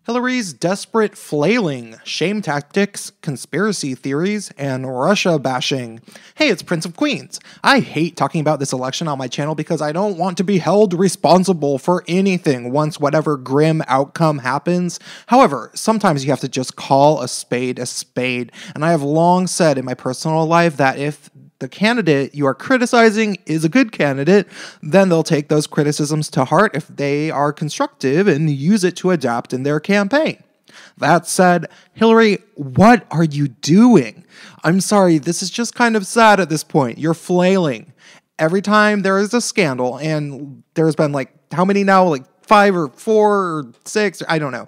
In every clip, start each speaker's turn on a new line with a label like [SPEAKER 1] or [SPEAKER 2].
[SPEAKER 1] Hillary's desperate flailing, shame tactics, conspiracy theories, and Russia bashing. Hey, it's Prince of Queens. I hate talking about this election on my channel because I don't want to be held responsible for anything once whatever grim outcome happens. However, sometimes you have to just call a spade, and I have long said in my personal life that if the candidate you are criticizing is a good candidate, then they'll take those criticisms to heart if they are constructive and use it to adapt in their campaign. That said, Hillary, what are you doing? I'm sorry, this is just kind of sad at this point. You're flailing. Every time there is a scandal, and there's been how many now? 5 or 4 or 6, I don't know.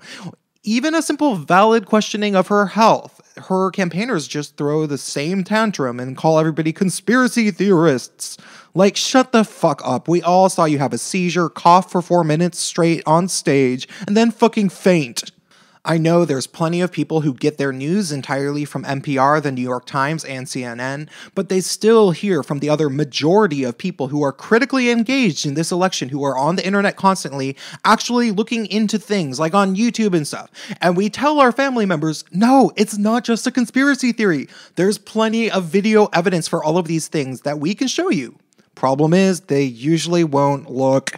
[SPEAKER 1] Even a simple valid questioning of her health, her campaigners just throw the same tantrum and call everybody conspiracy theorists. Shut the fuck up. We all saw you have a seizure, cough for 4 minutes straight on stage, and then fucking faint. I know there's plenty of people who get their news entirely from NPR, the New York Times, and CNN, but they still hear from the other majority of people who are critically engaged in this election, who are on the internet constantly, actually looking into things like on YouTube and stuff. And we tell our family members, no, it's not just a conspiracy theory. There's plenty of video evidence for all of these things that we can show you. Problem is, they usually won't look.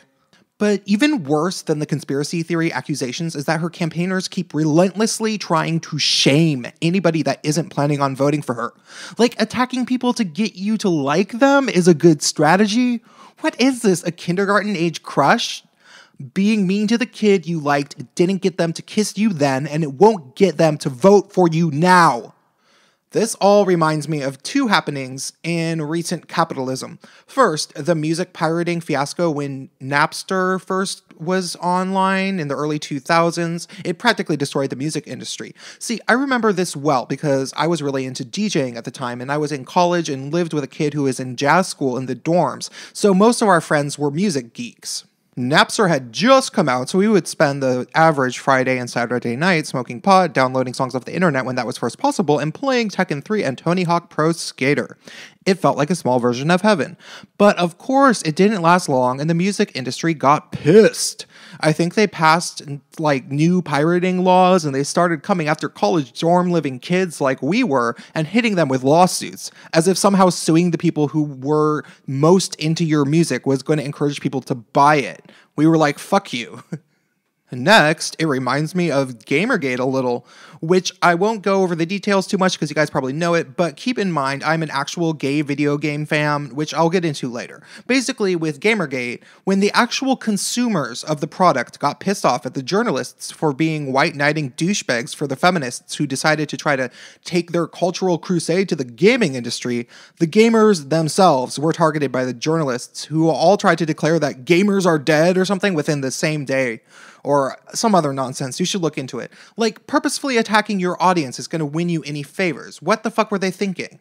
[SPEAKER 1] But even worse than the conspiracy theory accusations is that her campaigners keep relentlessly trying to shame anybody that isn't planning on voting for her. Attacking people to get you to like them is a good strategy? What is this, a kindergarten-age crush? Being mean to the kid you liked didn't get them to kiss you then, and it won't get them to vote for you now. This all reminds me of 2 happenings in recent capitalism. First, the music pirating fiasco when Napster first was online in the early 2000s. It practically destroyed the music industry. See, I remember this well because I was really into DJing at the time, and I was in college and lived with a kid who was in jazz school in the dorms, so most of our friends were music geeks. Napster had just come out, so we would spend the average Friday and Saturday night smoking pot, downloading songs off the internet when that was first possible, and playing Tekken 3 and Tony Hawk Pro Skater. It felt like a small version of heaven. But of course, it didn't last long, and the music industry got pissed. I think they passed new pirating laws, and they started coming after college dorm living kids like we were and hitting them with lawsuits, as if somehow suing the people who were most into your music was going to encourage people to buy it. We were like, fuck you. Next, it reminds me of Gamergate a little, which I won't go over the details too much because you guys probably know it, but keep in mind I'm an actual gay video game fan, which I'll get into later. Basically, with Gamergate, when the actual consumers of the product got pissed off at the journalists for being white-knighting douchebags for the feminists who decided to try to take their cultural crusade to the gaming industry, the gamers themselves were targeted by the journalists who all tried to declare that gamers are dead or something within the same day. Or some other nonsense. You should look into it. Purposefully attacking your audience is going to win you any favors. What the fuck were they thinking?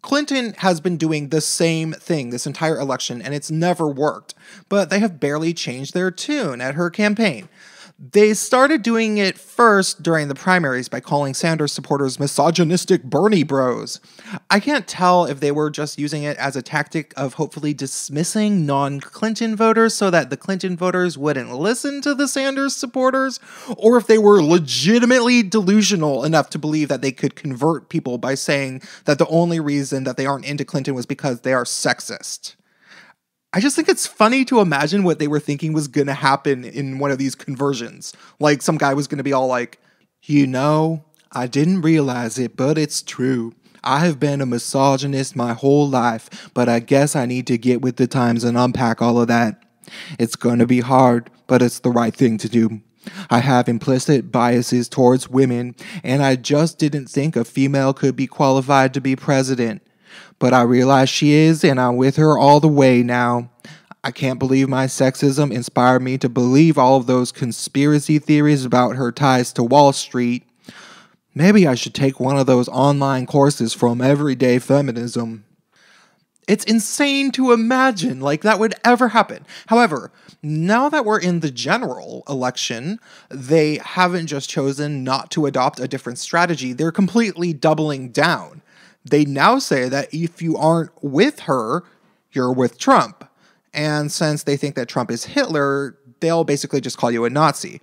[SPEAKER 1] Clinton has been doing the same thing this entire election, and it's never worked. But they have barely changed their tune at her campaign. They started doing it first during the primaries by calling Sanders supporters misogynistic Bernie bros. I can't tell if they were just using it as a tactic of hopefully dismissing non-Clinton voters so that the Clinton voters wouldn't listen to the Sanders supporters, or if they were legitimately delusional enough to believe that they could convert people by saying that the only reason that they aren't into Clinton was because they are sexist. I just think it's funny to imagine what they were thinking was going to happen in one of these conversions. Some guy was going to be all like, I didn't realize it, but it's true. I have been a misogynist my whole life, but I guess I need to get with the times and unpack all of that. It's going to be hard, but it's the right thing to do. I have implicit biases towards women, and I just didn't think a female could be qualified to be president. But I realize she is, and I'm with her all the way now. I can't believe my sexism inspired me to believe all of those conspiracy theories about her ties to Wall Street. Maybe I should take one of those online courses from Everyday Feminism. It's insane to imagine that would ever happen. However, now that we're in the general election, they haven't just chosen not to adopt a different strategy. They're completely doubling down. They now say that if you aren't with her, you're with Trump. And since they think that Trump is Hitler, they'll basically just call you a Nazi.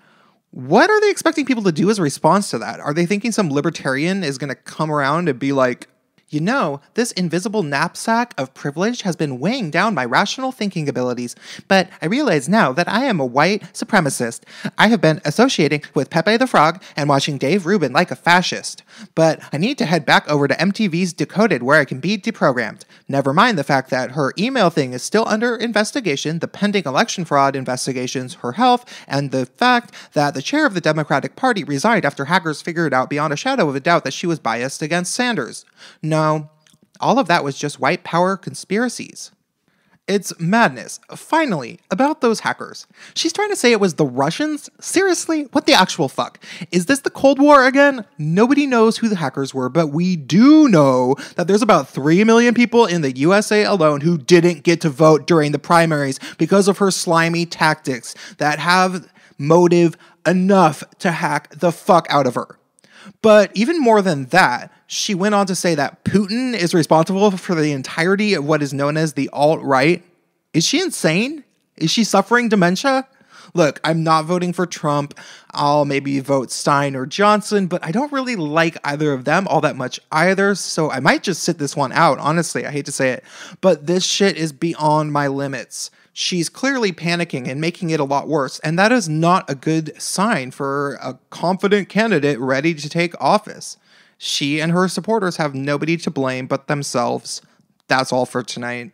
[SPEAKER 1] What are they expecting people to do as a response to that? Are they thinking some libertarian is going to come around and be like, you know, this invisible knapsack of privilege has been weighing down my rational thinking abilities, but I realize now that I am a white supremacist. I have been associating with Pepe the Frog and watching Dave Rubin like a fascist, but I need to head back over to MTV's Decoded where I can be deprogrammed. Never mind the fact that her email thing is still under investigation, the pending election fraud investigations, her health, and the fact that the chair of the Democratic Party resigned after hackers figured out beyond a shadow of a doubt that she was biased against Sanders. No, all of that was just white power conspiracies. It's madness. Finally, about those hackers. She's trying to say it was the Russians? Seriously? What the actual fuck? Is this the Cold War again? Nobody knows who the hackers were, but we do know that there's about 3 million people in the USA alone who didn't get to vote during the primaries because of her slimy tactics that have motive enough to hack the fuck out of her. But even more than that, she went on to say that Putin is responsible for the entirety of what is known as the alt-right. Is she insane? Is she suffering dementia? Look, I'm not voting for Trump. I'll maybe vote Stein or Johnson, but I don't really like either of them all that much either, so I might just sit this one out, honestly. I hate to say it, but this shit is beyond my limits. She's clearly panicking and making it a lot worse, and that is not a good sign for a confident candidate ready to take office. She and her supporters have nobody to blame but themselves. That's all for tonight.